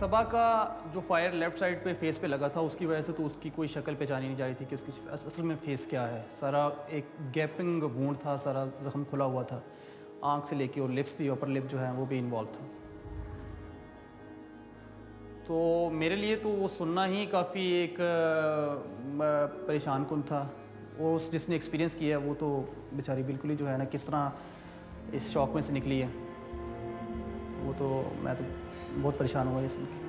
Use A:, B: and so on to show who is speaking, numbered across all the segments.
A: सबा का जो fire left side पे फेस पे लगा था उसकी वजह से तो उसकी कोई शक्ल पहचानी नहीं जा रही थी कि उसकी असल में फेस क्या है। सारा एक गैपिंग वूंड था, सारा ज़ख्म खुला हुआ था, आँख से लेके और लिप्स भी, अपर लिप जो है वो भी इन्वॉल्व था। तो मेरे लिए तो वो सुनना ही काफ़ी एक परेशान कुन था। और उस जिसने एक्सपीरियंस किया है वो तो बेचारी बिल्कुल ही जो है ना किस तरह इस शॉक में से निकली है, वो तो मैं तो बहुत परेशान हुआ ये सुन के।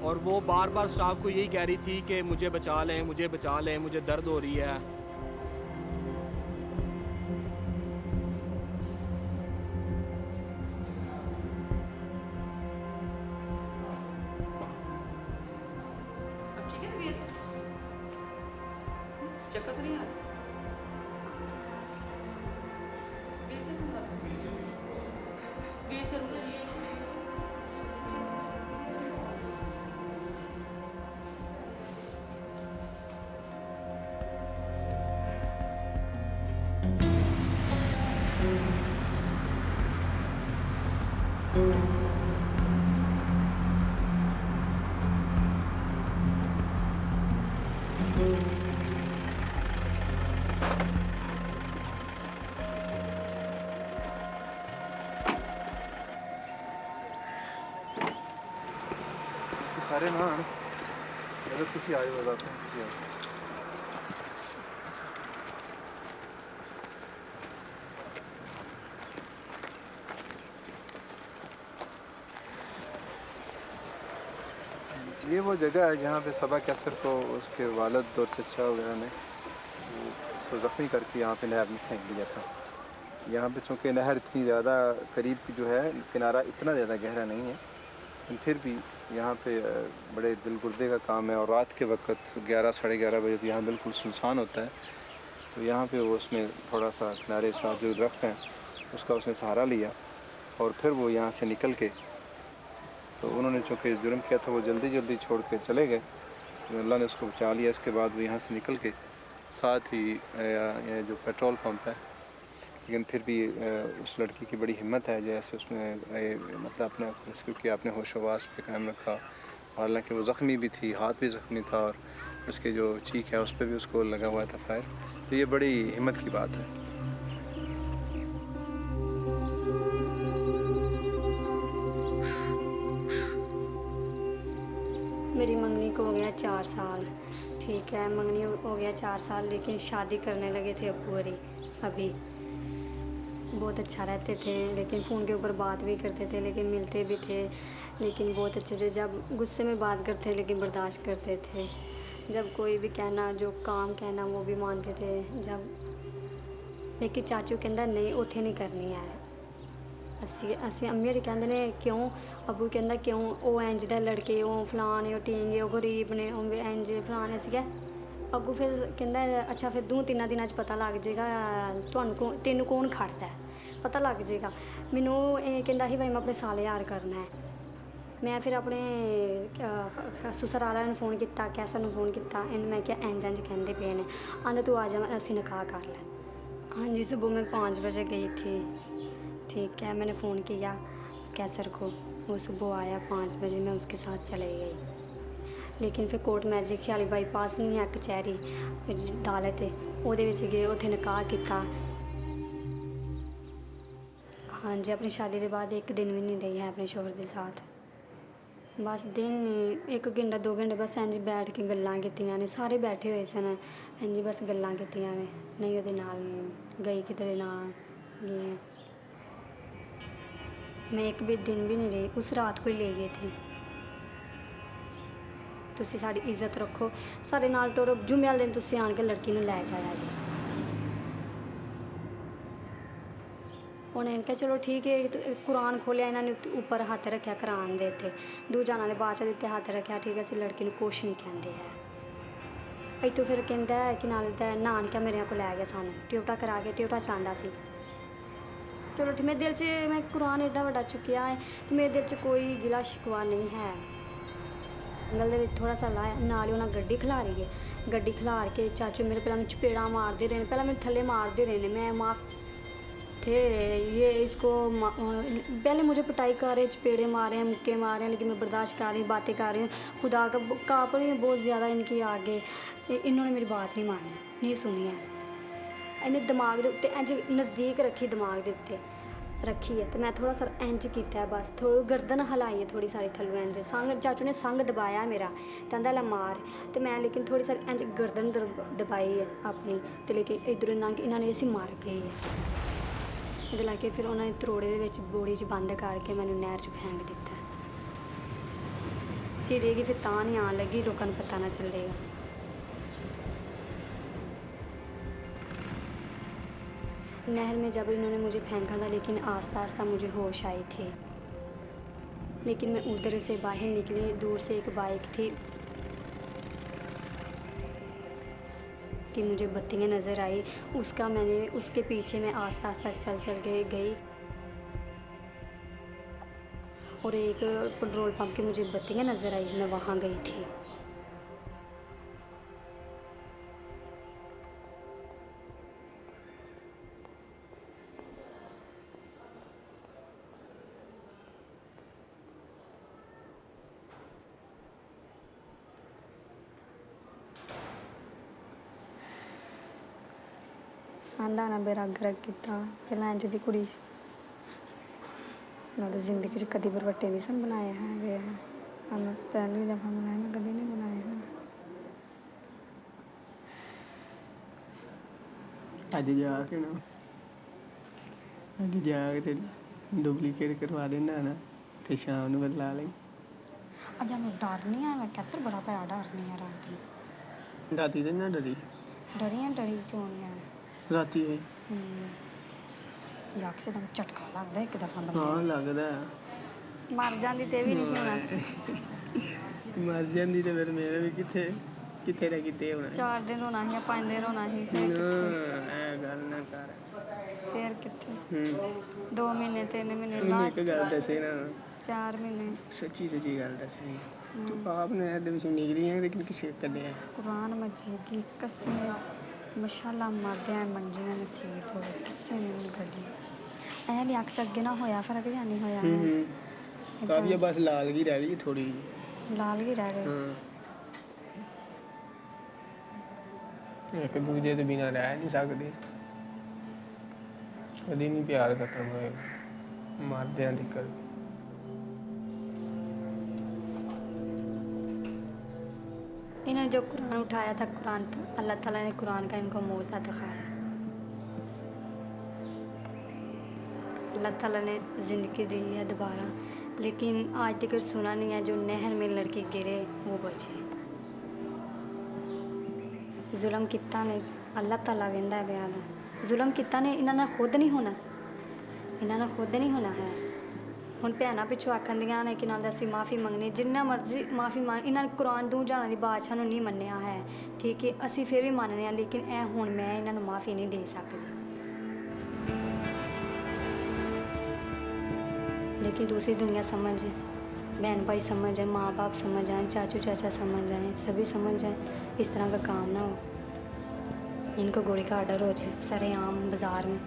B: और वो बार बार स्टाफ को यही कह रही थी कि मुझे बचा लें, मुझे बचा लें, मुझे दर्द हो रही है।
C: अब ठीक है तबीयत? चक्कर तो नहीं आ रहा? व्हीलचेयर में
D: सारे ना अगर किसी आए हो जाते हैं। ये वो जगह है जहाँ पे सबा कैसर को उसके वालिद और चचा वगैरह ने उसको ज़ख्मी करके यहाँ पे नहर में फेंक दिया था। यहाँ पे चूँकि नहर इतनी ज़्यादा करीब की जो है, किनारा इतना ज़्यादा गहरा नहीं है, लेकिन फिर भी यहाँ पे बड़े दिल गुर्दे का काम है। और रात के वक्त 11 साढ़े 11 बजे तो यहाँ बिल्कुल सुनसान होता है। तो यहाँ पे वो उसने थोड़ा सा किनारे साथ जो दरख्त हैं उसका उसने सहारा लिया और फिर वो यहाँ से निकल के, तो उन्होंने चूँकि जुर्म किया था वो जल्दी जल्दी छोड़ के चले गए, तो अल्लाह ने उसको बचा लिया। इसके बाद वो यहाँ से निकल के साथ ही जो पेट्रोल पंप है, लेकिन फिर भी उस लड़की की बड़ी हिम्मत है, जैसे उसने मतलब अपने रेस्क्यू किया, अपने होशोवास पे कायम रखा। हालांकि वो ज़ख्मी भी थी, हाथ भी ज़ख्मी था और उसके जो चीख है उस पर भी उसको लगा हुआ था फायर। तो ये बड़ी हिम्मत की बात है।
E: मेरी मंगनी को हो गया 4 साल, ठीक है, मंगनी हो गया 4 साल, लेकिन शादी करने लगे थे अब्बू अरी। अभी बहुत अच्छा रहते थे, लेकिन फ़ोन के ऊपर बात भी करते थे, लेकिन मिलते भी थे, लेकिन बहुत अच्छे थे। जब गुस्से में बात करते लेकिन बर्दाश्त करते थे, जब कोई भी कहना, जो काम कहना वो भी मानते थे। जब लेकिन चाचू कहता नहीं उत्थे नहीं करनी है, ਅਸੀਂ अम्मी होरी कहते ने क्यों, अबू कहता क्यों, वो इंज दे लड़के, वो फलाने, वो टींगे, वो गरीब ने, वो इंज फलाने सी है। अगू फिर कहता अच्छा फिर 2-3 दिनों पता लग जाएगा तेनू कौन खड़ता है, पता लग जाएगा। मैनू कहता ही भाई मैं अपने साले यार करना है। मैं फिर अपने ससुराल ने फ़ोन किया, कैसा नू फ़ोन किया, इन मैं क्या इंज इंज कहते पे ने, आंदा तू आ जा असी निकाह कर लें। हाँ जी, सुबह मैं 5 बजे गई थी, ठीक है, मैंने फ़ोन किया कैसर को, वो सुबह आया 5 बजे, मैं उसके साथ चले गई। लेकिन फिर कोर्ट मैरिज ख्याली बाईपास नहीं है कचहरी अदालत है, वो गए, उत्थे निकाह किया। हाँ जी, अपनी शादी के बाद 1 दिन भी नहीं रही है अपने शोहर के साथ। बस दिन 1 घंटा 2 घंटे बस इंज बैठ के गल्लां कीतियां ने, सारे बैठे हुए सन, इंज बस गल्लां कीतियां ने, नहीं ਉਹਦੇ नाल गई किधरे ना गई। मैं 1 भी दिन भी नहीं रही, उस रात को ही ले गए थे। तुसी साड़ी इज्जत रखो, सारे नाल टोरो, जुम्मे वाले दिन तुसी आन के लड़की नूं लै जाया जी। उन्हें कहा चलो ठीक है, तो कुरान खोलिया, इन्होंने ऊपर हाथ रखा कुरान दे ते, दूजा ने बाद उत्ते हाथ रखा, ठीक है, असीं लड़की नूं कुछ नहीं कहते है। इतों फिर कहता है कि नाल नानका मेरे को लै गया, सानू ट्यूटा करा के, ट्यूटा चलांदा सी। चलो ठीक, मेरे दिल च मैं कुरान एड्डा वड्डा चुकिया है कि मेरे दिल च कोई गिला शिकवा नहीं है। गल दे विच थोड़ा सा लाया, नाल ही उन्हें गड्डी खिलारी है, गड्डी खिलार के चाचू मेरे पहले चपेड़ा मारते रहे, पहले मेरे थल्ले मारते रहे, मैं माफ थे ये इसको पहले मुझे पिटाई कर रहे, चपेड़े मारे हैं, मुक्के मारे हैं, लेकिन मैं बर्दाश्त कर रही हूँ, बातें कर रही हूँ। खुदा का काँप रही हूँ बहुत ज़्यादा इनकी आगे। इन्होंने मेरी बात नहीं मानी, नहीं सुनी है। इन्हें दिमाग के उत्ते इंज नज़दीक रखी, दिमाग के उत्ते रखी है, तो मैं थोड़ा सा इंज किया है बस, थोड़ी गर्दन हलाई है थोड़ी सारी थल्लों इंज। संग चाचू ने संग दबाया मेरा, कहता ला मार, तो मैं लेकिन थोड़ी सारी इंज गर्दन दबाई है अपनी, तो लेकिन इधरों लंघ इन्होंने असी मार गई है। ਇਹਦੇ ਲਾ ਕੇ ਫਿਰ ਉਹਨਾਂ ਨੇ ਤਰੋੜੇ ਦੇ ਵਿੱਚ ਬੋੜੀ 'ਚ ਬੰਦ ਕਰਕੇ ਮੈਨੂੰ ਨਹਿਰ 'ਚ ਫੈਂਕ ਦਿੱਤਾ। ਚਿੜੇਗੀ ਫਿਰ ਤਾਂ ਨਹੀਂ ਆਉਣ ਲੱਗੀ, ਲੋਕਾਂ ਨੂੰ ਪਤਾ ਨਾ ਚੱਲੇਗਾ। नहर में जब इन्होंने मुझे फेंका था, लेकिन आस्ता आस्ता मुझे होश आए थे। लेकिन मैं उधर से बाहर निकली, दूर से एक बाइक थी कि मुझे बत्तियाँ नज़र आई, उसके पीछे मैं आस्ता आस्ता चल के गई और एक पेट्रोल पंप की मुझे बत्तियाँ नज़र आई, मैं वहाँ गई थी। आंदा ना बेरा गरक किता पहला इंज दी कुड़ी सी, मैं जिंदगी च कदी बरवट्टे नहीं सन बनाए हैं वे, मैं पहली दफ़ा बनाए, मैं कभी नहीं बनाए हैं।
F: अज जाके ना अज जाके डुप्लीकेट करवा देना ना, तो शाम ਨੂੰ बदला लें।
E: अजा मैं डर नहीं है, मैं कैसे बड़ा भैया डर नहीं है रात में।
F: राती तो ना डरी
E: क्यों नहीं है
F: राती है
E: याक से दम झटका लगता एक दफ़ा
F: हाँ
E: बंदे
F: लगदा
E: मर जाती ते भी नहीं सी होना।
F: मर जाती तो फिर मेरे भी किथे रह किते होना
E: 4 दिन होना ही, 5 दिन होना ही,
F: गल ना कर
E: फिर किथे 2 महीने 3 महीने
F: एक
E: लास्ट
F: गल दसे ना,
E: 4 महीने।
F: सच्ची गल दसनी, तू आपने ਇਹਦੇ ਵਿੱਚ ਨਿਕਲੀ ਹੈ लेकिन किसे ਕੱਢਿਆ
E: कुरान मजीद की कसम मशाला मरदे मंजी ना नसीब हो, किसे ने नहीं कढ़ी। ऐ नहीं अख च अगे ना होया फर्क या नहीं होया है।
F: काफी बस लाल की रह गई थोड़ी
E: लाल ही रह गए।
F: एक दूजे तो बिना रह नहीं सकते, कभी नहीं प्यार खत्म होएगा मरदे दिक्कत।
E: इन्होंने जो कुरान उठाया था, कुरान तो अल्लाह ताला ने कुरान का इनको मौज़ा दिखाया। अल्लाह ताला ने ज़िंदगी दी है दोबारा, लेकिन आज तक सुना नहीं है जो नहर में लड़के गिरे वो बचे। जुल्म किता ने अल्लाह ताला वेंदा है बयान, जुल्म किता ने इन्होंने खुद नहीं होना, इन्होंने खुद नहीं होना है। ਹੁਣ ਭੈਣਾਂ ਪਿੱਛੋਂ ਆਖਣ ਦੀਆਂ ਨੇ ਕਿ ਨਾਲ ਦਾ ਅਸੀਂ ਮਾफ़ी ਮੰਗਣੀ, ਜਿੰਨਾ ਮਰਜ਼ੀ ਮਾफ़ੀ ਮੰਗ, ਇਹਨਾਂ ਨੇ ਕੁਰਾਨ ਦੂਰ ਜਾਣਾ ਦੀ ਬਾਦਸ਼ਾਹ ਨੂੰ ਨਹੀਂ ਮੰਨਿਆ ਹੈ, ਠੀਕ ਹੈ ਅਸੀਂ ਫਿਰ ਵੀ ਮੰਨਦੇ ਹਾਂ, ਲੇਕਿਨ ਇਹ ਹੁਣ ਮੈਂ ਇਹਨਾਂ ਨੂੰ ਮਾफ़ੀ ਨਹੀਂ ਦੇ ਸਕਦੀ। लेकिन दूसरी दुनिया समझ जाए, बहन भाई समझ जाए, माँ बाप समझ जाएँ, चाचू चाचा समझ जाएँ, सभी समझ जाएँ, इस तरह का काम ना हो, इनको गोली का ऑर्डर हो जाए सरेआम बाज़ार में,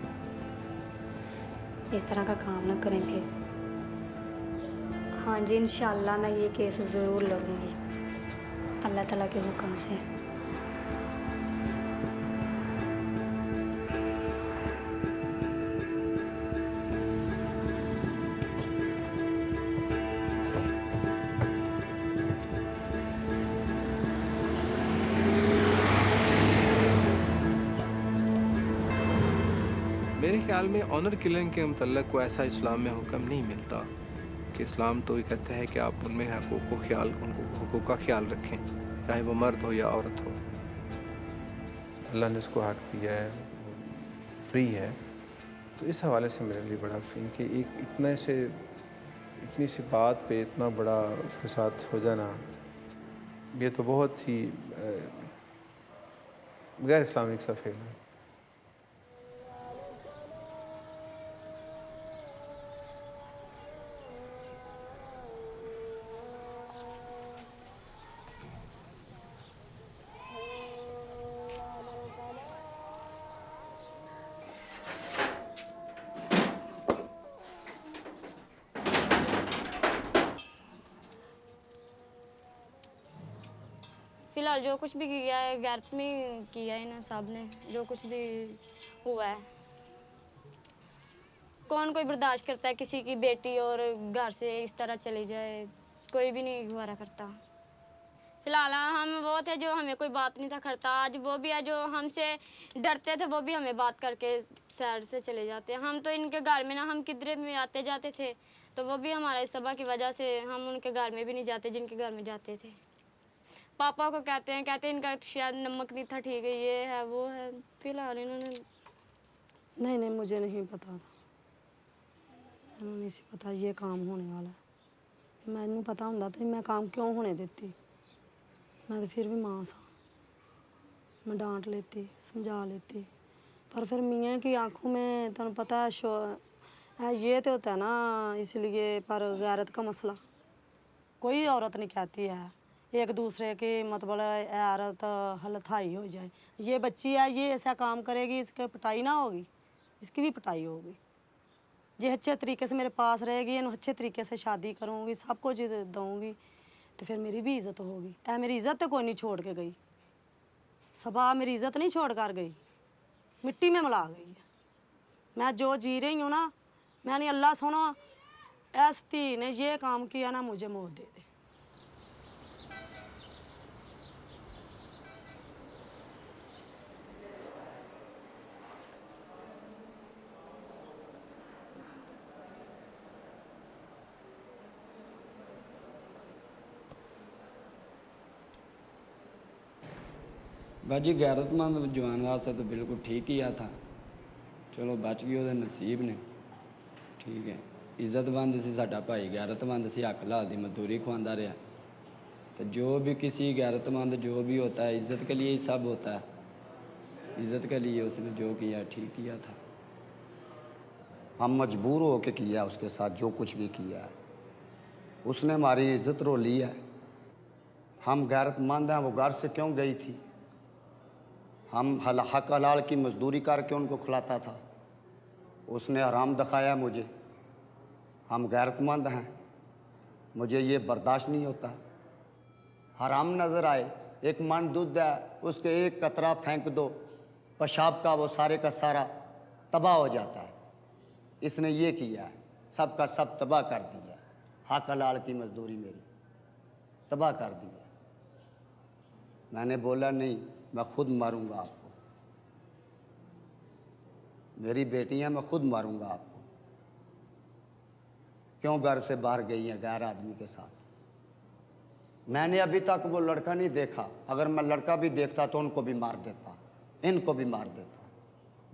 E: इस तरह का काम ना करें फिर। हाँ जी इंशाल्लाह मैं ये केस ज़रूर लड़ूँगी अल्लाह ताला के हुक्म से।
B: मेरे ख्याल में ऑनर किलिंग के मतलब को ऐसा इस्लाम में हुक्म नहीं मिलता कि इस्लाम तो ये कहता है कि आप उनमें हकूक़ का ख्याल रखें, चाहे वो मर्द हो या औरत हो।
D: अल्लाह ने उसको हक दिया है, फ्री है, तो इस हवाले से मेरे लिए बड़ा फ्री कि एक इतनी सी बात पे इतना बड़ा उसके साथ हो जाना, ये तो बहुत ही गैर इस्लामिक सा फेल है।
G: फ़िलहाल जो कुछ भी किया है गैरत में किया है इन सब ने, जो कुछ भी हुआ है। कौन कोई बर्दाश्त करता है किसी की बेटी और घर से इस तरह चली जाए, कोई भी नहीं गुजारा करता। फिलहाल हम वो थे जो हमें कोई बात नहीं था करता, आज वो भी है जो हमसे डरते थे, वो भी हमें बात करके साइड से चले जाते हैं। हम तो इनके घर में ना, हम किधरे में आते जाते थे तो वो भी हमारे इस सभा की वजह से हम उनके घर में भी नहीं जाते जिनके घर में जाते थे। पापा को कहते हैं इनका शायद नमक नहीं था ठीक है, ये है वो है। फिलहाल इन्होंने
H: नहीं मुझे नहीं पता था, मैंने नहीं सी पता ये काम होने वाला है। मैनू पता होंदा तो मैं काम क्यों होने देती, मैं तो फिर भी मां सा, मैं डांट लेती समझा लेती, पर फिर मियाँ की आंखों में तुम पता है ये तो होता है ना, इसलिए। पर गैरत का मसला कोई औरत नहीं कहती है एक दूसरे के मतलब औरत हलथाई हो जाए। ये बच्ची है, ये ऐसा काम करेगी, इसके पिटाई ना होगी, इसकी भी पिटाई होगी। ये अच्छे तरीके से मेरे पास रहेगी, इन अच्छे तरीके से शादी करूँगी, सब कुछ दूँगी, तो फिर मेरी भी इज़्ज़त होगी। मेरी इज़्ज़त तो कोई नहीं छोड़ के गई, सबा मेरी इज़्ज़त नहीं छोड़ कर गई, मिट्टी में मिला गई है। मैं जो जी रही हूँ ना, मैंने अल्लाह सुनो, ऐस धी ने ये काम किया ना, मुझे मौत दे दे।
I: बाजी गैरतमंद जवान वास्ते तो बिल्कुल ठीक ही आ था, चलो बच गए ਉਹਦੇ नसीब ने। ठीक है, इज्जतमंद सी साडा भाई, गैरतमंद सी, हक लाल दी मजदूरी खुआंदा रहा। तो जो भी किसी गैरतमंद जो भी होता है इज़्ज़त के लिए ही सब होता है, इज़्ज़त के लिए उसने जो किया ठीक किया था।
J: हम मजबूर हो के किया उसके साथ जो कुछ भी किया है, उसने हमारी इज़्ज़त रो ली है। हम गैरतमंद हैं, वो घर से क्यों गई थी? हम हक हलाल की मजदूरी करके उनको खिलाता था, उसने हराम दिखाया मुझे। हम गैरतमंद हैं, मुझे ये बर्दाश्त नहीं होता। हराम नज़र आए, एक मन दूध है, उसके एक कतरा फेंक दो पेशाब का, वो सारे का सारा तबाह हो जाता है। इसने ये किया है, सब का सब तबाह कर दिया। हक हलाल की मजदूरी मेरी तबाह कर दी है। मैंने बोला नहीं, मैं खुद मारूंगा आपको, मेरी बेटियां, मैं खुद मारूंगा आपको। क्यों घर से बाहर गई हैं गैर आदमी के साथ? मैंने अभी तक वो लड़का नहीं देखा, अगर मैं लड़का भी देखता तो उनको भी मार देता, इनको भी मार देता,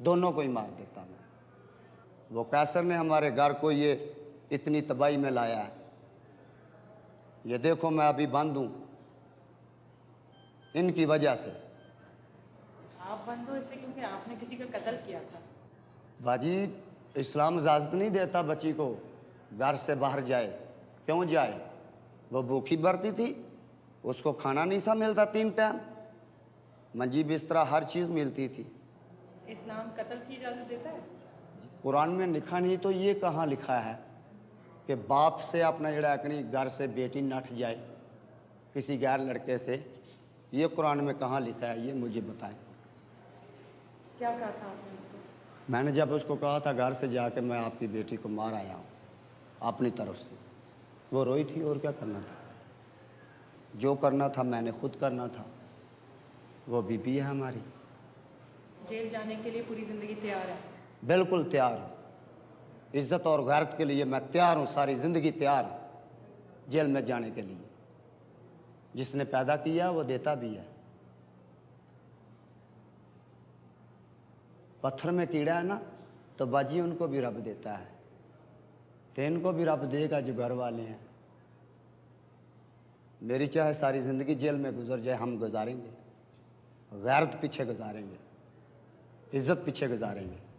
J: दोनों को ही मार देता मैं। वो कैसर ने हमारे घर को ये इतनी तबाही में लाया है। ये देखो मैं अभी बंद हूँ इनकी वजह से।
C: आप बंद हो इससे क्योंकि आपने किसी का कत्ल किया था।
J: बाजी, इस्लाम इजाज़त नहीं देता बच्ची को घर से बाहर जाए। क्यों जाए? वो भूखी भरती थी, उसको खाना नहीं सा मिलता 3 टाइम, मंजी बिस्तरा हर चीज़ मिलती थी।
C: इस्लाम कत्ल की इजाज़त देता है?
J: कुरान में लिखा नहीं तो ये कहाँ लिखा है कि बाप से अपना जड़ा अपनी घर से बेटी नठ जाए किसी गैर लड़के से? ये कुरान में कहाँ लिखा है, ये मुझे बताएं।
C: क्या कहा था आपने उसको?
J: मैंने जब उसको कहा था घर से जाके मैं आपकी बेटी को मार आया हूँ अपनी तरफ से, वो रोई थी। और क्या करना था? जो करना था मैंने खुद करना था। वो बीबी है हमारी।
C: जेल जाने के लिए पूरी ज़िंदगी तैयार है?
J: बिल्कुल तैयार हूँ। इज़्ज़त और गैरत के लिए मैं तैयार हूँ, सारी ज़िंदगी तैयार हूँ जेल में जाने के लिए। जिसने पैदा किया वो देता भी है। पत्थर में कीड़ा है ना, तो बाजी उनको भी रब देता है, तो इनको भी रब देगा जो घर वाले हैं। मेरी चाहे सारी ज़िंदगी जेल में गुजर जाए, हम गुजारेंगे। गैरत पीछे गुजारेंगे, इज़्ज़त पीछे गुजारेंगे।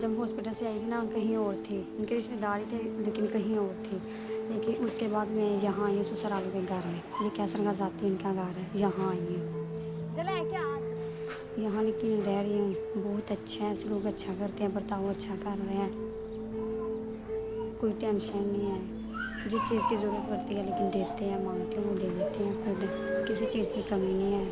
E: जब हॉस्पिटल से आई थी ना कहीं और थी, उनके रिश्तेदार थे लेकिन कहीं और थी। लेकिन उसके बाद मैं यहाँ आई हूँ ससुराल के घर में, ये कैसर का जाती इनका घर है, यहाँ आई हूँ यहाँ, लेकिन रह रही हूँ। बहुत अच्छा है, लोग अच्छा करते हैं, बर्ताव अच्छा कर रहे हैं, कोई टेंशन नहीं है। जिस चीज़ की ज़रूरत पड़ती है लेकिन देते हैं, मांग के वो दे देते हैं खुद, किसी चीज़ की कमी नहीं है।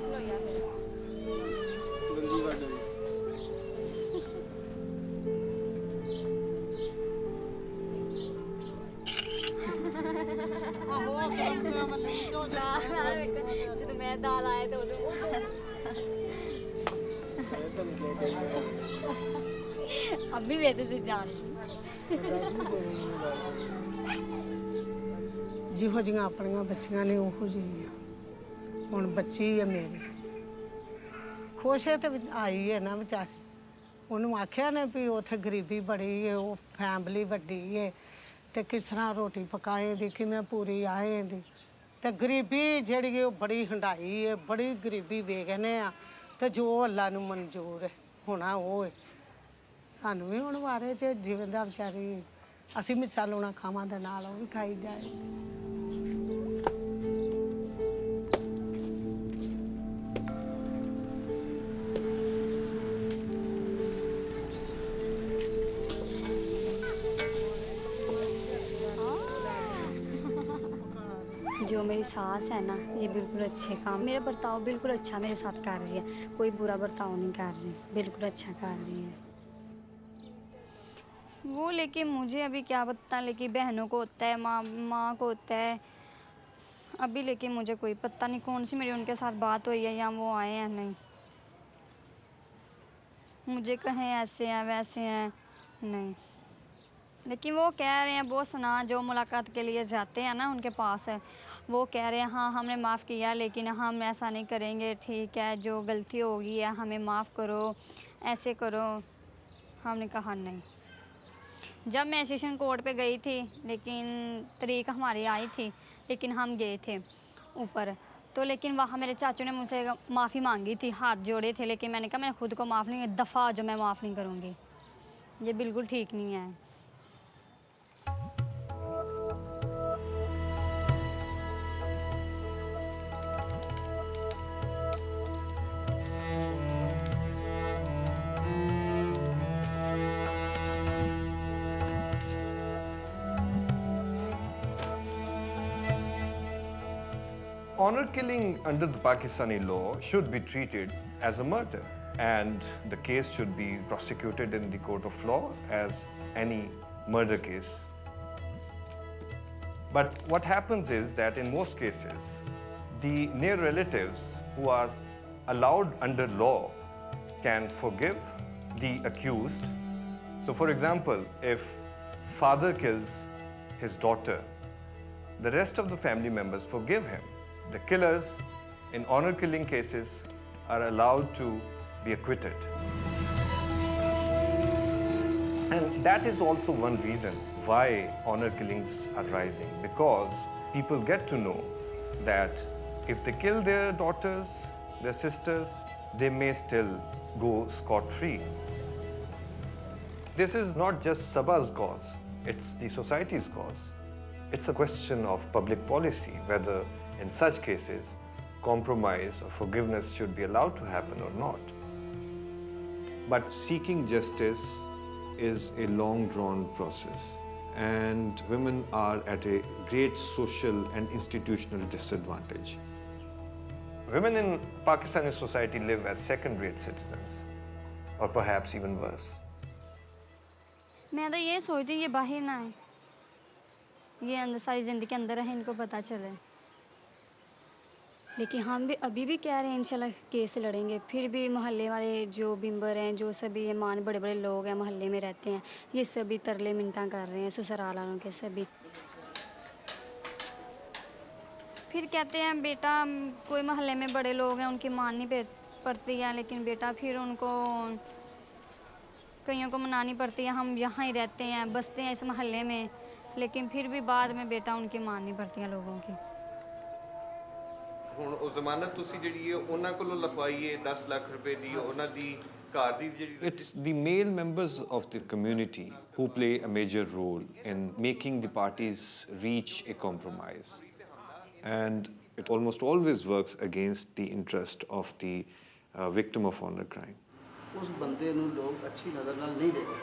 G: ਜਦੋਂ ਮੈਂ ਦਾਲ ਆਇਆ ਤਾਂ अभी वे तो जान
K: ਜਿਹੋ ਜਿਹੀਆਂ ਆਪਣੀਆਂ ਬੱਚੀਆਂ ਨੇ ਉਹੋ ਜਿਹੀਆਂ ਹੁਣ ਬੱਚੀ ਹੈ ਮੇਰੀ ਖੁਸ਼ ਹੈ ਤੇ ਆਈ ਹੈ ਨਾ ਵਿਚਾਰੀ ਉਹਨੂੰ ਆਖਿਆ ਨੇ ਵੀ ਉੱਥੇ ਗਰੀਬੀ ਬੜੀ ਹੈ ਉਹ ਫੈਮਿਲੀ ਵੱਡੀ ਹੈ ਤੇ ਕਿਸ ਤਰ੍ਹਾਂ ਰੋਟੀ ਪਕਾਏਗੀ ਕਿਵੇਂ ਪੂਰੀ ਆਏਗੀ ਤੇ ਗਰੀਬੀ ਜਿਹੜੀ ਹੈ ਉਹ ਬੜੀ ਹੰਡਾਈ ਹੈ ਬੜੀ ਗਰੀਬੀ ਵੇਖਨੇ ਆ ਤੇ ਜੋ ਅੱਲਾ ਨੂੰ ਮਨਜ਼ੂਰ ਹੈ ਹੋਣਾ ਉਹ ਹੈ ਸਾਨੂੰ ਵੀ ਹੁਣ ਵਾਰੇ 'ਚ ਜਿਵੇਂ ਦਾ ਵਿਚਾਰੀ ਅਸੀਂ ਮਿਸਾਲ ਹੋਣਾ ਖਾਵਾਂ ਦੇ ਨਾਲ ਉਹ ਵੀ ਖਾਈ ਜਾਏ
E: जो मेरी सास है ना ये बिल्कुल अच्छे काम, मेरा बर्ताव बिल्कुल अच्छा मेरे साथ कर रही है, कोई बुरा बर्ताव नहीं कर रही, बिल्कुल अच्छा कर रही है
G: वो। लेकिन मुझे अभी क्या पता, लेकिन बहनों को होता है, माँ को होता है अभी, लेकिन मुझे कोई पता नहीं कौन सी मेरी उनके साथ बात हुई है या वो आए हैं नहीं। मुझे कहें ऐसे हैं वैसे हैं नहीं, लेकिन वो कह रहे हैं, वो सुना जो मुलाकात के लिए जाते हैं ना उनके पास है, वो कह रहे हैं हाँ हमने माफ़ किया लेकिन हम ऐसा नहीं करेंगे, ठीक है जो गलती होगी है हमें माफ़ करो, ऐसे करो। हमने कहा नहीं। जब मैं सेशन कोर्ट पे गई थी, लेकिन तारीख हमारी आई थी, लेकिन हम गए थे ऊपर तो, लेकिन वहाँ मेरे चाचू ने मुझसे माफ़ी मांगी थी, हाथ जोड़े थे, लेकिन मैंने कहा मैं खुद को माफ़ नहीं, दफ़ा जो मैं माफ़ नहीं करूँगी, ये बिल्कुल ठीक नहीं है।
L: Honor killing under the Pakistani law should be treated as a murder, and the case should be prosecuted in the court of law as any murder case. But what happens is that in most cases, the near relatives who are allowed under law can forgive the accused. So for example, if father kills his daughter, the rest of the family members forgive him. The killers in honor killing cases are allowed to be acquitted. And that is also one reason why honor killings are rising, because people get to know that if they kill their daughters, their sisters, they may still go scot-free. This is not just Sabah's cause, it's the society's cause. It's a question of public policy, whether in such cases, compromise or forgiveness should be allowed to happen or not.
B: But seeking justice is a long-drawn process, and women are at a great social and institutional disadvantage.
L: Women in Pakistani society live as second-rate citizens, or perhaps even worse.
G: मैं तो ये सोचती हूँ ये बाहर ना आए, ये अंदर सारी ज़िंदगी के अंदर है, इनको पता चले।
E: लेकिन हम भी अभी भी कह रहे हैं इंशाल्लाह केस लड़ेंगे, फिर भी मोहल्ले वाले जो बिम्बर हैं, जो सभी ये मान बड़े बड़े लोग हैं मोहल्ले में रहते हैं, ये सभी तरले मिन्नतां कर रहे हैं ससुराल वालों के सभी।
G: फिर कहते हैं बेटा कोई मोहल्ले में बड़े लोग हैं उनकी माननी पड़ती है, लेकिन बेटा फिर उनको कईयों को मनानी पड़ती है, हम यहाँ ही रहते हैं बसते हैं इस मोहल्ले में, लेकिन फिर भी बाद में बेटा उनकी माननी पड़ती है लोगों की।
L: ਹੁਣ ਉਹ ਜ਼ਮਾਨਤ ਤੁਸੀਂ ਜਿਹੜੀ ਹੈ ਉਹਨਾਂ ਕੋਲੋਂ ਲਿਖਵਾਈਏ 10 ਲੱਖ ਰੁਪਏ ਦੀ, ਉਹਨਾਂ ਦੀ
B: It's the male members of the community who play a major role in making the parties reach a compromise. And it almost always works against the interest of the victim of honor crime.
M: ਉਸ ਬੰਦੇ ਨੂੰ ਲੋਕ ਅੱਛੀ ਨਜ਼ਰ ਨਾਲ ਨਹੀਂ ਦੇਖਦੇ।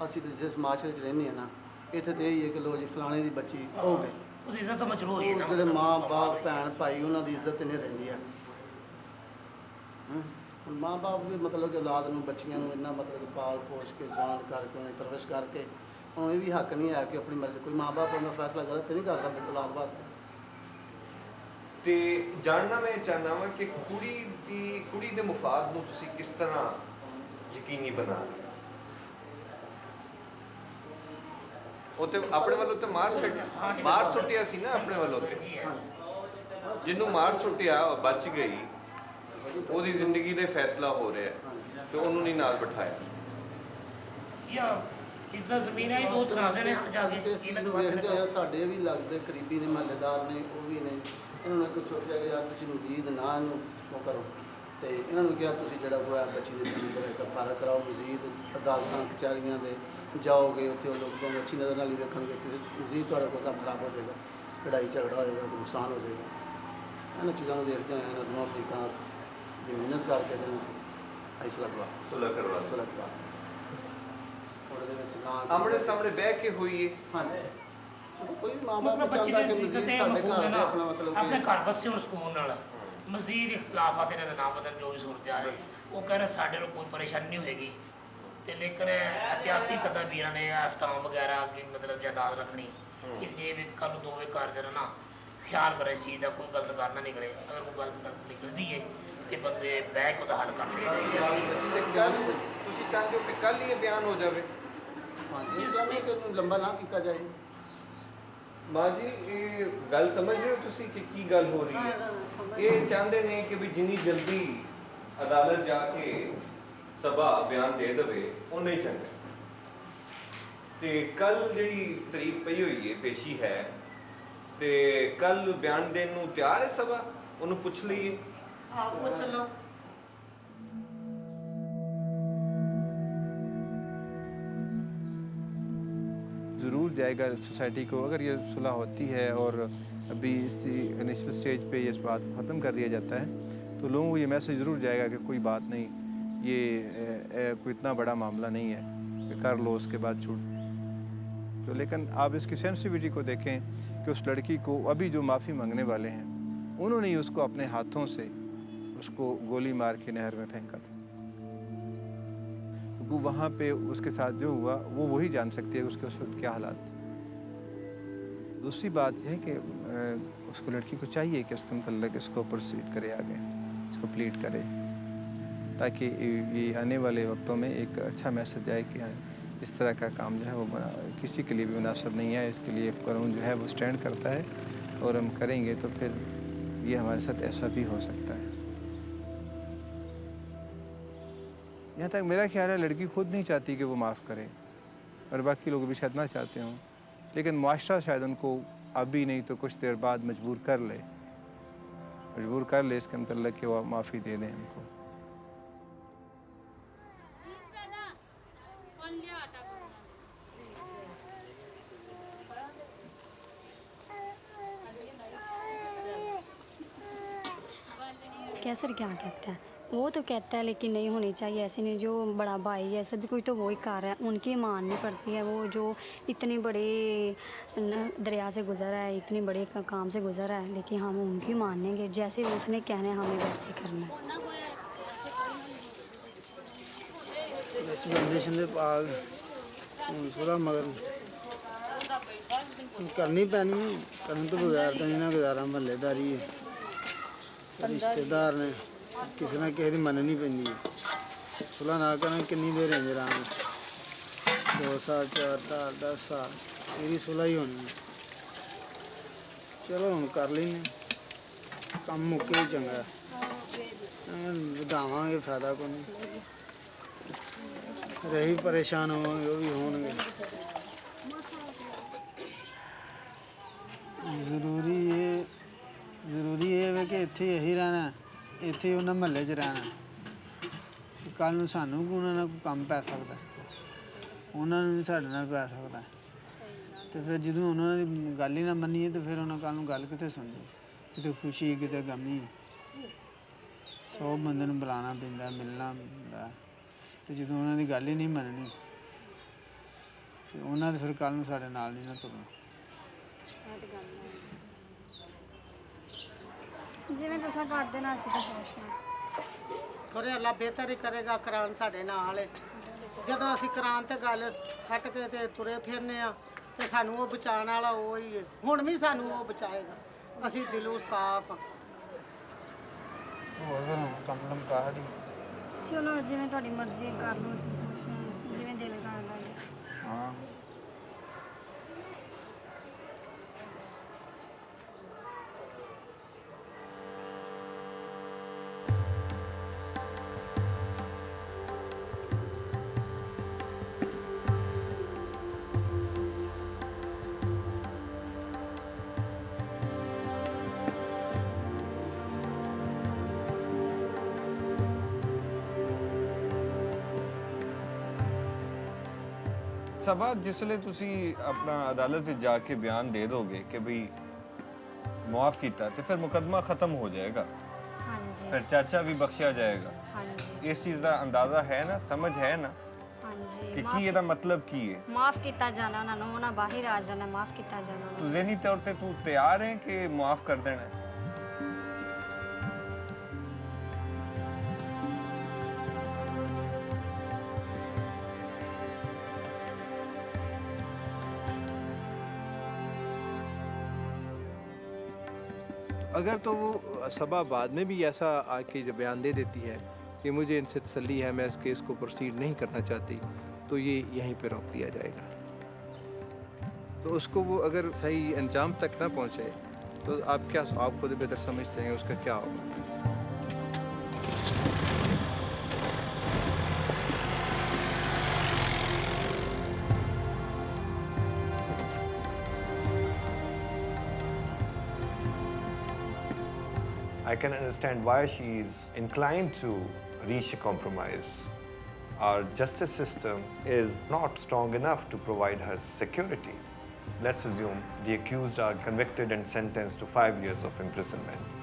M: ਅਸੀਂ ਤਾਂ ਜਿਸ ਮਾਸ਼ਰੇ 'ਚ ਰਹਿੰਦੇ ਹਾਂ ਨਾ, ਇੱਥੇ ਤਾਂ ਇਹ ਹੀ ਹੈ ਕਿ ਲੋ ਜੀ ਫਲਾਣੇ ਦੀ ਬੱਚੀ ਹੋ ਗਈ,
N: ਉਸ ਇੱਜ਼ਤ ਤਾਂ ਮਚਲੂ ਹੋਈ ਨਾ,
M: ਜਿਹੜੇ ਮਾਂ ਬਾਪ ਭੈਣ ਭਾਈ ਉਹਨਾਂ ਦੀ ਇੱਜ਼ਤ ਨਹੀਂ ਰਹਿੰਦੀ ਹੈ। ਹੁਣ ਮਾਂ ਬਾਪ ਵੀ ਮਤਲਬ ਕਿ ਔਲਾਦ ਨੂੰ ਬੱਚੀਆਂ ਨੂੰ ਇੰਨਾ ਮਤਲਬ ਕਿ ਪਾਲ ਪੋਸ਼ ਕੇ ਜਵਾਨ ਕਰਕੇ ਉਹਨੇ ਪਰਵਰਿਸ਼ ਕਰਕੇ ਹੁਣ ਇਹ ਵੀ ਹੱਕ ਨਹੀਂ ਹੈ ਕਿ ਆਪਣੀ ਮਰਜ਼ੀ ਕੋਈ ਮਾਂ ਬਾਪ ਆਪਣਾ ਫੈਸਲਾ ਗਲਤ ਤਾਂ ਨਹੀਂ ਕਰਦਾ ਆਪਣੀ ਔਲਾਦ ਵਾਸਤੇ।
L: ਤੇ ਜਾਣਨਾ ਮੈਂ ਚਾਹੁੰਦਾ ਵਾਂ ਕਿ ਕੁੜੀ ਦੇ ਮੁਫਾਦ ਨੂੰ ਤੁਸੀਂ ਕਿਸ ਤਰ੍ਹਾਂ ਯਕੀਨੀ ਬਣਾ ਰਹੇ? ਉਹ ਤੇ ਆਪਣੇ ਵੱਲੋਂ ਤੇ ਮਾਰ ਸੁੱਟਿਆ ਸੀ ਨਾ, ਆਪਣੇ ਵੱਲੋਂ ਤੇ ਜਿਹਨੂੰ ਮਾਰ ਸੁੱਟਿਆ ਉਹ ਬਚ ਗਈ, ਉਹਦੀ ਜ਼ਿੰਦਗੀ ਦਾ ਫੈਸਲਾ ਹੋ ਰਿਹਾ ਤੇ ਉਹਨੂੰ ਨਹੀਂ ਨਾਲ ਬਿਠਾਇਆ।
N: ਇੱਜ਼ਤ ਜ਼ਮੀਨ ਹੈ, ਦੋ ਤਨਾਜ਼ੇ ਨੇ ਜਾ ਕੇ
M: ਇਸ ਚੀਜ਼ ਨੂੰ ਵੇਖਦੇ ਹੋਏ ਸਾਡੇ ਵੀ ਲੱਗਦੇ ਕਰੀਬੀ ਨੇ, ਮਹੱਲੇਦਾਰ ਨੇ, ਉਹ ਵੀ ਨੇ, ਇਹਨਾਂ ਨੇ ਕੁਝ ਸੋਚਿਆ ਕਿ ਯਾਰ ਤੁਸੀਂ ਮਜ਼ੀਦ ਨਾ ਇਹਨੂੰ ਉਹ ਕਰੋ, ਤੇ ਇਹਨਾਂ ਨੂੰ ਕਿਹਾ ਤੁਸੀਂ ਜਿਹੜਾ ਹੋਇਆ ਬੱਚੀ ਦੇ ਅੰਦਰ ਕਫਾਰਾ ਕਰਾਓ, ਮਜ਼ੀਦ ਅਦਾਲਤਾਂ ਕਚਹਿਰੀਆਂ ਦੇ ਜਾਓਗੇ, ਉੱਥੇ ਉਹ ਲੋਕ ਤੁਹਾਨੂੰ ਅੱਛੀ ਨਜ਼ਰ ਨਾਲ ਹੀ ਵੇਖਣਗੇ ਕਿ ਮਜ਼ੀਦ ਤੁਹਾਡਾ ਕੋਈ ਕੰਮ ਖਰਾਬ ਹੋ ਜਾਏਗਾ, ਲੜਾਈ ਝਗੜਾ ਹੋਏਗਾ, ਨੁਕਸਾਨ ਹੋ ਜਾਏਗਾ। ਇਹਨਾਂ ਚੀਜ਼ਾਂ ਨੂੰ ਦੇਖਦੇ ਹੋਏ ਇਹਨਾਂ ਦੋਨੋਂ ਤਰੀਕਾਂ ਦੀ ਮਿਹਨਤ ਕਰਕੇ ਅਸੀਂ ਸੁਲ੍ਹਾ ਕਰਵਾ
L: ਆਮਣੇ ਸਾਹਮਣੇ ਬਹਿ ਕੇ ਹੋਈਏ।
M: ਹਾਂਜੀ, ਕੋਈ ਵੀ ਮਾਂ ਬਾਪ ਚਾਹੁੰਦਾ ਕਿ ਮਜ਼ੀਦ ਸਾਡੇ ਘਰ ਦੇ ਆਪਣਾ ਮਤਲਬ
N: ਆਪਣੇ ਘਰ ਵਸੇ ਹੁਣ ਸਕੂਨ ਨਾਲ, ਮਜ਼ੀਦ ਇਖਤਲਾਫਾਤ ਇਹਨਾਂ ਦੇ ਨਾ ਬਦਲ, ਜੋ ਵੀ ਸੂਰਤ ਆ ਰਹੀ ਉਹ ਕਹਿ ਰਹੇ ਸਾਡੇ ਨੂੰ ਕੋਈ ਪਰੇਸ਼ਾਨੀ ਨਹੀਂ ਹੋਏਗੀ, ਤੇ ਲੇਕਿਨ ਅਹਤਿਆਤੀ ਤਦਾਬੀਰਾਂ ਨੇ ਸਟਾਮ ਵਗੈਰਾ ਅੱਗੇ ਮਤਲਬ ਜਾਇਦਾਦ ਰੱਖਣੀ ਕਿ ਜੇ ਵੀ ਕੱਲ੍ਹ ਨੂੰ ਦੋਵੇਂ ਘਰ ਦੇ ਨਾ ਖਿਆਲ ਕਰੇ ਇਸ ਚੀਜ਼ ਦਾ, ਕੋਈ ਗਲਤ ਗੱਲ ਨਾ ਨਿਕਲੇ, ਅਗਰ ਕੋਈ ਗਲਤ ਗੱਲ ਨਿਕਲਦੀ ਹੈ ਤੇ ਬੰਦੇ ਬਹਿ ਕੇ ਉਹਦਾ ਹੱਲ ਕਰ ਲਈਏ।
L: ਤੁਸੀਂ ਚਾਹੁੰਦੇ ਹੋ ਕਿ ਕੱਲ੍ਹ ਹੀ ਇਹ ਬਿਆਨ ਹੋ ਜਾਵੇ?
M: ਹਾਂਜੀ, ਚਾਹੁੰਦੇ ਕਿ ਉਹਨੂੰ ਲੰਬਾ ਨਾ ਕੀਤਾ ਜਾਏ।
L: ਮਾਂ ਜੀ ਇਹ ਗੱਲ ਸਮਝ ਰਹੇ ਹੋ ਤੁਸੀਂ ਕਿ ਕੀ ਗੱਲ ਹੋ ਰਹੀ ਹੈ? ਇਹ ਚਾਹੁੰਦੇ ਨੇ ਕਿ ਵੀ ਜਿੰਨੀ ਜਲਦੀ ਅਦਾਲਤ ਜਾ ਕੇ ਸਭਾ ਬਿਆਨ ਦੇ ਦੇਵੇ ਉਨਾ ਹੀ ਚੰਗਾ। ਤੇ ਕੱਲ ਜਿਹੜੀ ਤਰੀਕ ਪਈ ਹੋਈ ਹੈ, ਪੇਸ਼ੀ ਹੈ, ਤੇ ਕੱਲ ਬਿਆਨ ਦੇਣ ਨੂੰ ਤਿਆਰ ਹੈ ਸਭਾ? ਉਹਨੂੰ ਪੁੱਛ ਲਈਏ।
C: आप पूछ लो।
D: ज़रूर जाएगा सोसाइटी को, अगर ये सुलह होती है और अभी इसी इनिशियल स्टेज पे ये इस बात को ख़त्म कर दिया जाता है तो लोगों को ये मैसेज ज़रूर जाएगा कि कोई बात नहीं, ये कोई इतना बड़ा मामला नहीं है कि कर लो उसके बाद छूट। तो लेकिन आप इसकी सेंसिटिविटी को देखें कि उस लड़की को अभी जो माफ़ी मांगने वाले हैं उन्होंने ही उसको अपने हाथों से उसको गोली मार के नहर में फेंका था। तो वहाँ पे उसके साथ जो हुआ वो वही जान सकती है उसके उस वक्त क्या हालात थे। दूसरी बात यह है कि उसको लड़की को चाहिए कि इसके मतलब इसको प्रोसीड करे आगे, इसको प्लीड करे, ताकि ये आने वाले वक्तों में एक अच्छा मैसेज आए कि इस तरह का काम जो है वो किसी के लिए भी मुनासिब नहीं है। इसके लिए कानून जो है वो स्टैंड करता है और हम करेंगे तो फिर ये हमारे साथ ऐसा भी हो सकता है। यहाँ तक मेरा ख्याल है लड़की खुद नहीं चाहती कि वो माफ़ करे और बाकी लोग भी शायद ना चाहते हों, लेकिन मुआशरा शायद उनको अभी नहीं तो कुछ देर बाद मजबूर कर ले इसके मतलब कि वो माफ़ी दे दें उनको।
E: कैसर क्या कहता है? वो तो कहता है लेकिन नहीं होनी चाहिए, ऐसे नहीं, जो बड़ा भाई है सभी कोई तो वही कर रहा है, उनकी माननी पड़ती है। वो जो इतनी बड़ी दरिया से गुजरा है, इतनी बड़े काम से गुजरा है, लेकिन हम उनकी मानेंगे, जैसे उसने कहना है हमें वैसे करना है।
F: करनी पैनी करन तो बगैर तो नहीं ना गुजारा, महल्लेदारी है, रिश्तेदार ने किसी ना किसी की मननी पैंदी है। सुलह ना करना किन्नी देर रेंज आराम 2 साल 4 साल 10 साल मेरी सुलह ही होनी है। चलो हम कर लेंगे, कम मुक्के ही चंगा, ਵਧਾਵਾਂਗੇ फायदा को नहीं, रही परेशान होवांगे वो भी होंगे। ज़रूरी है कि इत्थे यही रहना, इत्थे उन्हें महल्ले च रहना, ਕੱਲ ਨੂੰ ਸਾਨੂੰ ਵੀ ਉਹਨਾਂ ਨਾਲ ਕੋਈ ਕੰਮ ਪੈ ਸਕਦਾ, ਉਹਨਾਂ ਨੂੰ ਵੀ ਸਾਡੇ ਨਾਲ ਪੈ ਸਕਦਾ। ਤੇ ਫਿਰ ਜਦੋਂ ਉਹਨਾਂ ਦੀ ਗੱਲ ਹੀ ਨਾ ਮੰਨੀਏ ਤੇ ਫਿਰ ਉਹਨਾਂ ਕੱਲ ਨੂੰ ਗੱਲ ਕਿੱਥੇ ਸੁਣਨੀ, ਕਿਤੇ ਖੁਸ਼ੀ ਕਿਤੇ ਗਮੀ। 100 ਬੰਦੇ ਨੂੰ ਬੁਲਾਉਣਾ ਪੈਂਦਾ, ਮਿਲਣਾ ਪੈਂਦਾ, ਤੇ ਜਦੋਂ ਉਹਨਾਂ ਦੀ ਗੱਲ ਹੀ ਨਹੀਂ ਮੰਨਣੀ ਤੇ ਉਹਨਾਂ ਦੇ ਫਿਰ ਕੱਲ ਨੂੰ ਸਾਡੇ ਨਾਲ ਨਹੀਂ ਨਾ ਤੁਰਨਾ।
E: ਜਿਵੇਂ ਤੁਸੀਂ ਕਰਦੇ ਨਾ ਅਸੀਂ ਤਾਂ ਖੁਸ਼ ਹਾਂ।
K: ਕਰੇ ਅੱਲਾ ਬਿਹਤਰ ਹੀ ਕਰੇਗਾ, ਕਰਾਨ ਸਾਡੇ ਨਾਲ ਹੈ। ਜਦੋਂ ਅਸੀਂ ਕਰਾਨ ਤੇ ਗੱਲ ਛੱਡ ਕੇ ਤੇ ਤੁਰੇ ਫਿਰਨੇ ਆ ਤੇ ਸਾਨੂੰ ਉਹ ਬਚਾਉਣ ਵਾਲਾ ਉਹ ਹੀ ਹੈ। ਹੁਣ ਵੀ ਸਾਨੂੰ ਉਹ ਬਚਾਏਗਾ, ਅਸੀਂ ਦਿਲੋਂ ਸਾਫ਼ ਹਾਂ।
F: ਹੋਰ ਫਿਰ ਹੁਣ ਕੰਮ ਲਮਕਾ ਸਾਡੀ।
E: ਚਲੋ ਜਿਵੇਂ ਤੁਹਾਡੀ ਮਰਜ਼ੀ ਕਰ ਲਓ, ਅਸੀਂ ਖੁਸ਼ ਹਾਂ, ਜਿਵੇਂ ਦਿਲ ਕਰਦਾ ਹੈ।
F: ਹਾਂ
L: ਸਭਾ ਜਿਸਲੇ ਤੁਸੀਂ ਆਪਣਾ ਅਦਾਲਤ ਵਿੱਚ ਜਾ ਕੇ ਬਿਆਨ ਦੇ ਦੋਗੇ ਕਿ ਭਈ ਮਾਫ ਕੀਤਾ ਤੇ ਫਿਰ ਮੁਕੱਦਮਾ ਖਤਮ ਹੋ ਜਾਏਗਾ।
E: ਹਾਂਜੀ
L: ਫਿਰ ਚਾਚਾ ਵੀ ਬਖਸ਼ਿਆ ਜਾਏਗਾ।
E: ਹਾਂਜੀ
L: ਇਸ ਚੀਜ਼ ਦਾ ਅੰਦਾਜ਼ਾ ਹੈ ਨਾ, ਸਮਝ ਹੈ ਨਾ
E: ਹਾਂਜੀ
L: ਕਿ ਕੀ ਇਹਦਾ ਮਤਲਬ ਕੀ ਹੈ?
E: ਮਾਫ ਕੀਤਾ ਜਾਣਾ ਉਹਨਾਂ ਨੂੰ, ਉਹਨਾਂ ਬਾਹਰ ਆ ਜਾਣਾ, ਮਾਫ ਕੀਤਾ ਜਾਣਾ ਉਹਨਾਂ
L: ਤੂੰ
E: ਨੂੰ।
L: ਜ਼ਹਿਨੀ ਤੌਰ ਤੇ ਤੂੰ ਤਿਆਰ ਹੈ ਕਿ ਮਾਫ ਕਰ ਦੇਣਾ ਹੈ?
D: अगर तो वो सभा बाद में भी ऐसा आके जब बयान दे देती है कि मुझे इनसे तसल्ली है, मैं इस केस को प्रोसीड नहीं करना चाहती, तो ये यहीं पे रोक दिया जाएगा। तो उसको वो अगर सही अंजाम तक ना पहुंचे तो आप खुद बेहतर समझते हैं उसका क्या होगा।
L: I can understand why she is inclined to reach a compromise. Our justice system is not strong enough to provide her security. Let's assume the accused are convicted and sentenced to 5 years of imprisonment.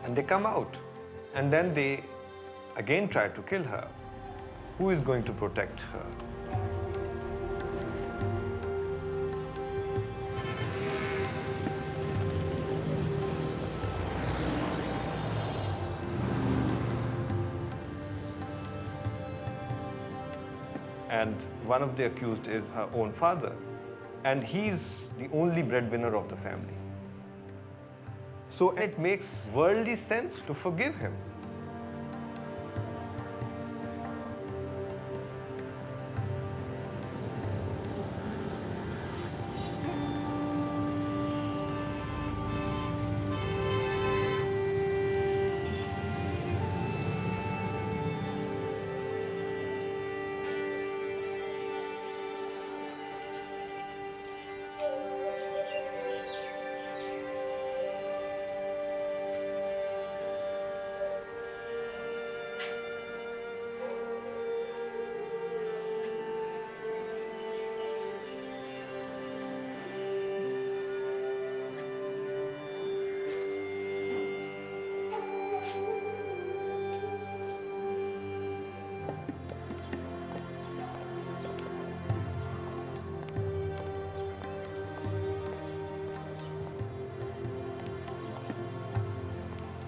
L: And they come out. And then they again try to kill her. Who is going to protect her? And one of the accused is her own father, and he's the only breadwinner of the family. So it makes worldly sense to forgive him.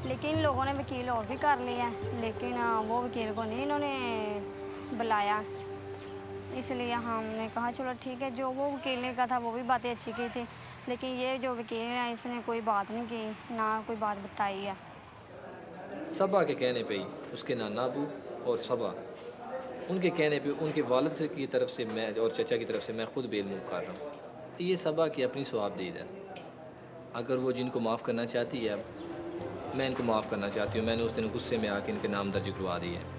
E: लेकिन लोगों ने वकील और भी कर लिया, लेकिन वो वकील को नहीं इन्होंने बुलाया। इसलिए हमने कहा चलो ठीक है, जो वो वकील ने कहा था वो भी बातें अच्छी की थी, लेकिन ये जो वकील है इसने कोई बात नहीं की, ना कोई बात बताई है।
O: सबा के कहने पे ही उसके नाना अबू और सबा उनके कहने पे उनके वालिद से की तरफ से मैं और चचा की तरफ से मैं ख़ुद बेल मूव कर रहा हूँ। ये सबा की अपनी सवाबदीद है। अगर वो जिनको माफ़ करना चाहती है, मैं इनको माफ़ करना चाहती हूँ। मैंने उस दिन गुस्से में आके इनके नाम दर्ज करवा दिए हैं।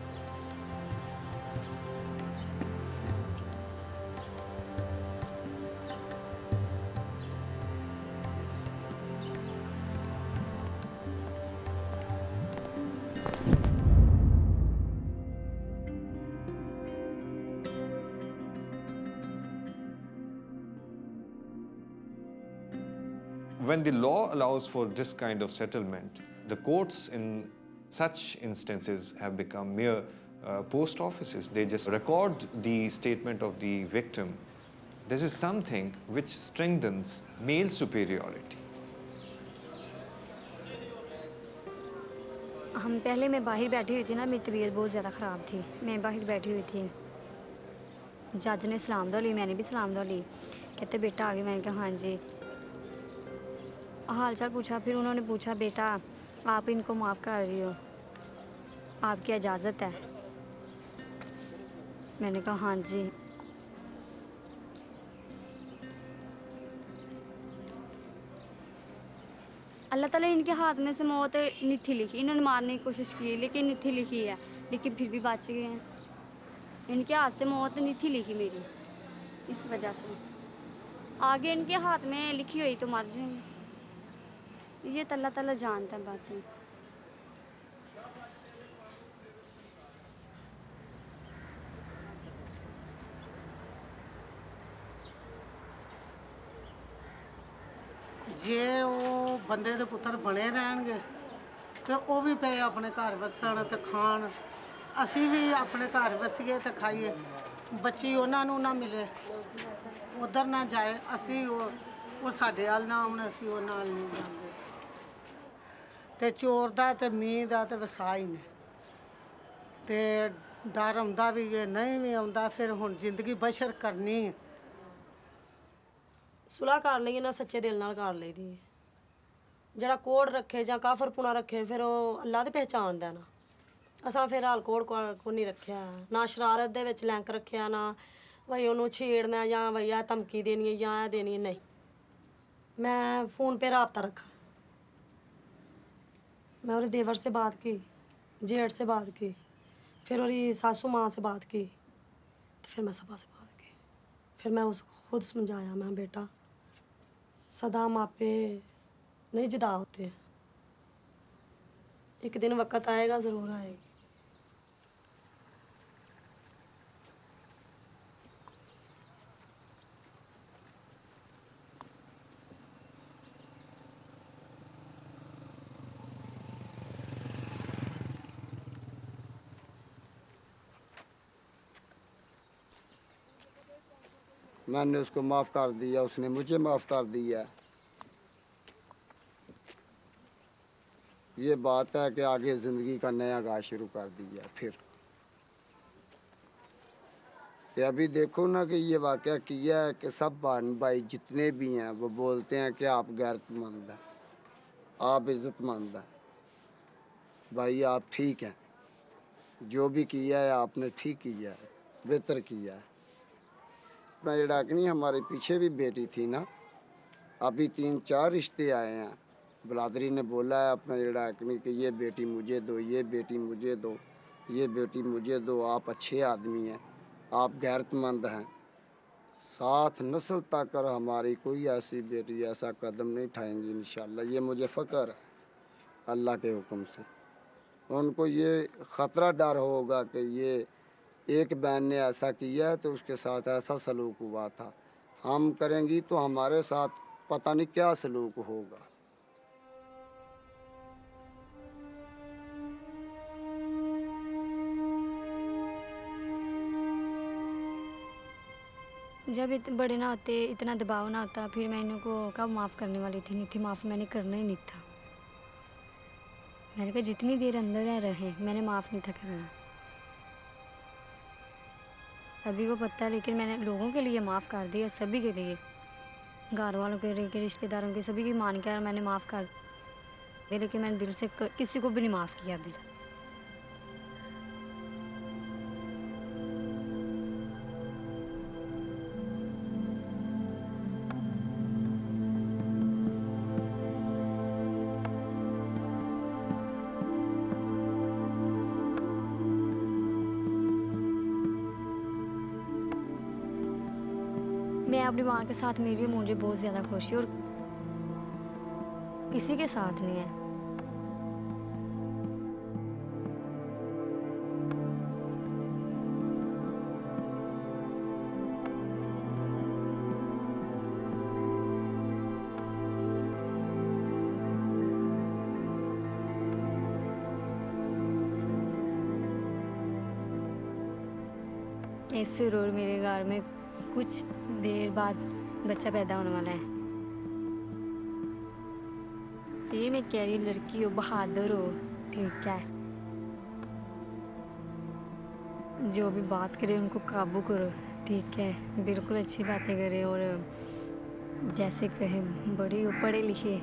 B: when the law allows for this kind of settlement, the courts in such instances have become mere post offices. They just record the statement of the victim. This is something which strengthens male superiority.
E: हम पहले मैं बाहर बैठी हुई थी ना, मेरी तबीयत बहुत ज़्यादा ख़राब थी, मैं बाहर बैठी हुई थी। जज ने सलाम दुआ ली, मैंने भी सलाम दुआ ली। कहते बेटा आ गए, मैंने कहा हाँ जी। हाल चाल पूछा, फिर उन्होंने पूछा बेटा आप इनको माफ़ कर रही हो, आपकी इजाज़त है? मैंने कहा हाँ जी। अल्लाह ताला इनके हाथ में से मौत नहीं थी लिखी, इन्होंने मारने की कोशिश की लेकिन नहीं थी लिखी है, लेकिन फिर भी बच गए हैं। इनके हाथ से मौत नहीं थी लिखी मेरी, इस वजह से आगे इनके हाथ में लिखी हुई तो मर जाएंगे। ये तो अल्लाह ताला जानता है बातें।
K: ਜੇ ਉਹ ਬੰਦੇ ਦੇ ਪੁੱਤਰ ਬਣੇ ਰਹਿਣਗੇ ਤੇ ਉਹ ਵੀ ਪਏ ਆਪਣੇ ਘਰ ਵਸਣ ਤੇ ਖਾਣ, ਅਸੀਂ ਵੀ ਆਪਣੇ ਘਰ ਵਸੀਏ ਤੇ ਖਾਈਏ। ਬੱਚੀ ਉਹਨਾਂ ਨੂੰ ਨਾ ਮਿਲੇ, ਉਧਰ ਨਾ ਜਾਏ, ਅਸੀਂ ਉਹ ਸਾਡੇ ਵੱਲ ਨਾ ਆਉਣ, ਅਸੀਂ ਉਹ ਨਾਲ ਨਹੀਂ ਜਾਂਦੇ। ਤੇ ਚੋਰ ਦਾ ਤੇ ਮੀਂਹ ਦਾ ਤੇ ਵਸਾ ਹੀ ਨੇ, ਤੇ ਡਰ ਆਉਂਦਾ ਵੀ ਜੇ ਨਹੀਂ ਵੀ ਆਉਂਦਾ ਫਿਰ ਹੁਣ ਜ਼ਿੰਦਗੀ ਬਸ਼ਰ ਕਰਨੀ ਹੈ।
H: ਸੁਲਾਹ ਕਰ ਲਈਏ ਨਾ ਸੱਚੇ ਦਿਲ ਨਾਲ ਕਰ ਲਈਦੀ ਹੈ। ਜਿਹੜਾ ਕੋਡ ਰੱਖੇ ਜਾਂ ਕਾਫਰਪੁਣਾ ਰੱਖੇ ਫਿਰ ਉਹ ਅੱਲਾ ਤੇ ਪਹਿਚਾਣਦਾ ਨਾ। ਅਸਾਂ ਫਿਰ ਹਾਲ ਕੋਡ ਕੋ ਨਹੀਂ ਰੱਖਿਆ, ਨਾ ਸ਼ਰਾਰਤ ਦੇ ਵਿੱਚ ਲਿੰਕ ਰੱਖਿਆ, ਨਾ ਵਈ ਉਹਨੂੰ ਛੇੜਨਾ ਜਾਂ ਵਈ ਆ ਧਮਕੀ ਦੇਣੀ ਹੈ ਜਾਂ ਇਹ ਦੇਣੀ ਹੈ, ਨਹੀਂ। मैं फ़ोन पे रब्ता रखा, मैं और देवर से बात की, जेठ से बात की, फिर और सासू माँ से बात की, तो फिर मैं सबा से बात की। फिर मैं उसको खुद समझाया, मैं बेटा सदा मापे नहीं जुदा होते, एक दिन वक्त आएगा ज़रूर आएगी।
J: मैंने उसको माफ़ कर दिया, उसने मुझे माफ़ कर दिया। ये बात है कि आगे ज़िंदगी का नया आगाज़ शुरू कर दिया। फिर ये अभी देखो ना कि ये वाक़या किया है कि सब बहन भाई जितने भी हैं वो बोलते हैं कि आप गैरतमंद हैं, आप इज़्ज़तमंद हैं, भाई आप ठीक हैं, जो भी किया है आपने ठीक किया है, बेहतर किया है। अपना इड़ाकनी हमारे पीछे भी बेटी थी ना, अभी 3-4 रिश्ते आए हैं। बिरादरी ने बोला है अपना इड़ाकनी कि ये बेटी मुझे दो, ये बेटी मुझे दो, ये बेटी मुझे दो, आप अच्छे आदमी हैं, आप गैरतमंद हैं। 7 नस्ल तक कर हमारी कोई ऐसी बेटी ऐसा कदम नहीं उठाएंगी इंशाल्लाह। ये मुझे फ़ख्र है अल्लाह के हुक्म से। उनको ये ख़तरा डर होगा कि ये एक बहन ने ऐसा किया है तो उसके साथ ऐसा सलूक हुआ था, हम करेंगी तो हमारे साथ पता नहीं क्या सलूक होगा।
E: जब बड़े ना होते, इतना दबाव ना होता, फिर मैं इनको कब माफ़ करने वाली थी। नहीं थी माफ़, मैंने करना ही नहीं था। मैंने कहा जितनी देर अंदर रहे मैंने माफ़ नहीं था करना। सभी को पता है, लेकिन मैंने लोगों के लिए माफ़ कर दिया, सभी के लिए, घर वालों के लिए, रिश्तेदारों के, सभी की मान के मैंने माफ़ कर दिया, लेकिन मैंने दिल से किसी को भी नहीं माफ़ किया अभी। मैं अपनी माँ के साथ मेरी हूँ, मुझे बहुत ज़्यादा खुशी है और किसी के साथ नहीं है। इस रोज मेरे घर में कुछ देर बाद बच्चा पैदा होने वाला है। ये मैं कह रही लड़की हो, बहादुर हो, ठीक है। जो भी बात करे उनको काबू करो, ठीक है। बिल्कुल अच्छी बातें करे और जैसे कहे बड़ी हो, पढ़े लिखे,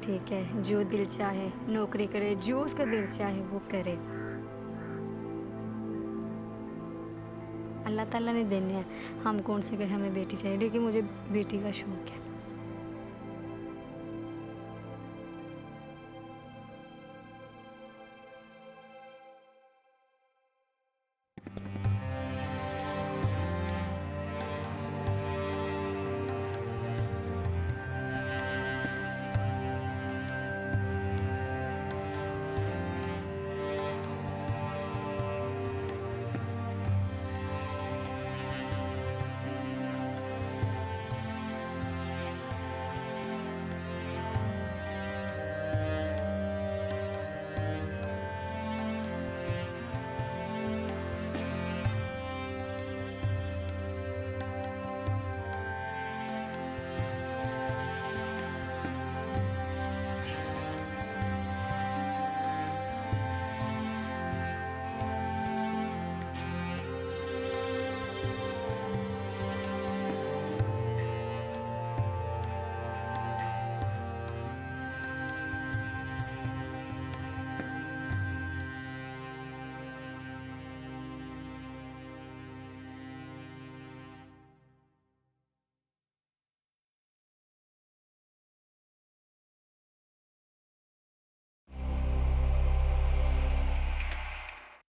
E: ठीक है। जो दिल चाहे नौकरी करे, जो उसका दिल चाहे वो करे। अल्लाह ताला ने देने हैं, हम कौन से कहे हमें बेटी चाहिए, लेकिन मुझे बेटी का शौक है।